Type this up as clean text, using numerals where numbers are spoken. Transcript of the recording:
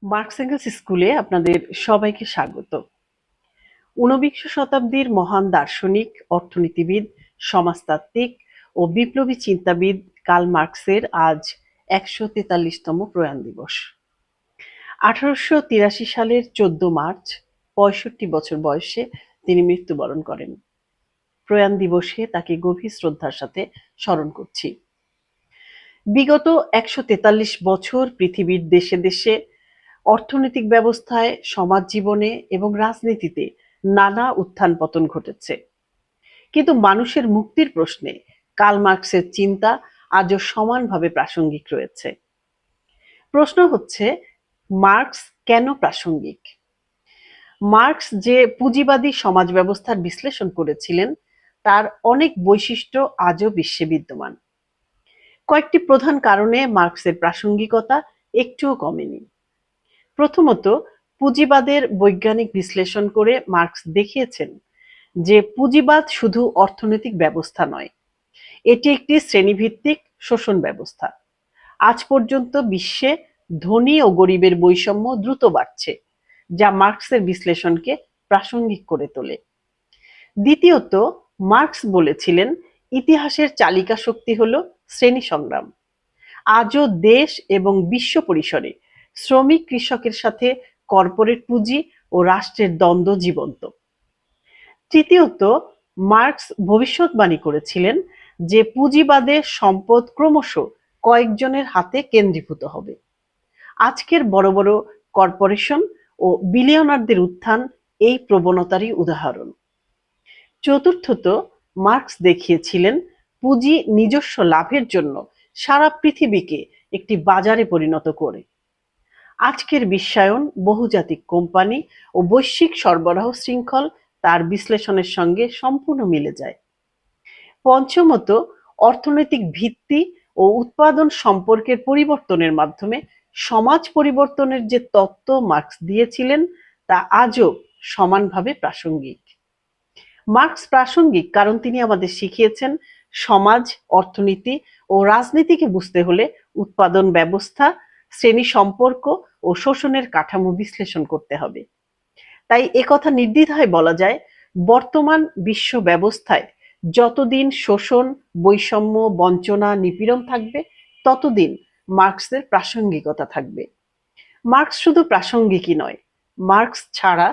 Marks angles স্কুলে আপনাদের সবাইকে স্বাগত। ঊনবিংশ শতাব্দীর মহান দার্শনিক, অর্থনীতিবিদ, সমাজতাত্ত্বিক ও বিপ্লবী চিন্তাবিদ কার্ল মার্কসের আজ ১৪৩তম প্রয়াণ দিবস। ১৮৮৩ সালের ১৪ মার্চ ৬৫ বছর বয়সে তিনি মৃত্যুবরণ করেন। প্রয়াণ দিবসে তাকে গভীর শ্রদ্ধার সাথে স্মরণ করছি। বিগত ১৪৩ বছর পৃথিবীর দেশে দেশে অর্থনৈতিক ব্যবস্থায়, সমাজ জীবনে এবং রাজনীতিতে নানা উত্থান পতন ঘটেছে, কিন্তু মানুষের মুক্তির প্রশ্নে কার্ল মার্কসের চিন্তা আজও সমানভাবে প্রাসঙ্গিক রয়েছে। প্রশ্ন হচ্ছে, মার্কস কেন প্রাসঙ্গিক? মার্কস যে পুঁজিবাদী সমাজ ব্যবস্থার বিশ্লেষণ করেছিলেন তার অনেক বৈশিষ্ট্য আজও বিশ্বে বিদ্যমান। কয়েকটি প্রধান কারণে মার্কসের প্রাসঙ্গিকতা একটুও কমেনি। প্রথমত, পুঁজিবাদের বৈজ্ঞানিক বিশ্লেষণ করে মার্কস দেখিয়েছেন যে পুঁজিবাদ শুধু অর্থনৈতিক ব্যবস্থা নয়, এটি একটি শ্রেণীভিত্তিক শোষণ ব্যবস্থা। আজ পর্যন্ত বিশ্বে ধনী ও গরিবের বৈষম্য দ্রুত বাড়ছে, যা মার্কসের বিশ্লেষণকে প্রাসঙ্গিক করে তোলে। দ্বিতীয়ত, মার্কস বলেছিলেন ইতিহাসের চালিকা শক্তি হল শ্রেণী সংগ্রাম। আজও দেশ এবং বিশ্ব পরিসরে শ্রমিক কৃষকের সাথে কর্পোরেট পুঁজি ও রাষ্ট্রের দ্বন্দ্ব জীবন্ত। তৃতীয়ত, মার্কস ভবিষ্যৎবাণী করেছিলেন যে পুঁজিবাদে সম্পদ ক্রমশ কয়েকজনের হাতে কেন্দ্রীভূত হবে। আজকের বড় বড় কর্পোরেশন ও বিলিয়নারদের উত্থান এই প্রবণতারই উদাহরণ। চতুর্থত, মার্কস দেখিয়েছিলেন পুঁজি নিজস্ব লাভের জন্য সারা পৃথিবীকে একটি বাজারে পরিণত করে। আজকের বিশ্বায়ন, বহুজাতিক কোম্পানি ও বৈশ্বিক সরবরাহ শৃঙ্খল তার বিশ্লেষণের সঙ্গে সম্পূর্ণ মিলে যায়। পঞ্চমত, অর্থনৈতিক ভিত্তি ও উৎপাদন সম্পর্কের পরিবর্তনের মাধ্যমে সমাজ পরিবর্তনের যে তত্ত্ব মার্কস দিয়েছিলেন তা আজও সমানভাবে প্রাসঙ্গিক। মার্কস প্রাসঙ্গিক কারণ তিনি আমাদের শিখিয়েছেন সমাজ, অর্থনীতি ও রাজনীতিকে বুঝতে হলে উৎপাদন ব্যবস্থা, শ্রেণী সম্পর্ক ও শোষণের কাঠামো বিশ্লেষণ করতে হবে। তাই একথা নির্দ্বিধায় বলা যায়, বর্তমান বিশ্ব ব্যবস্থায় যতদিন শোষণ, বৈষম্য, বঞ্চনা, নিপীড়ন থাকবে ততদিন মার্কসের প্রাসঙ্গিকতা থাকবে। মার্কস শুধু প্রাসঙ্গিকই নয়, মার্কস ছাড়া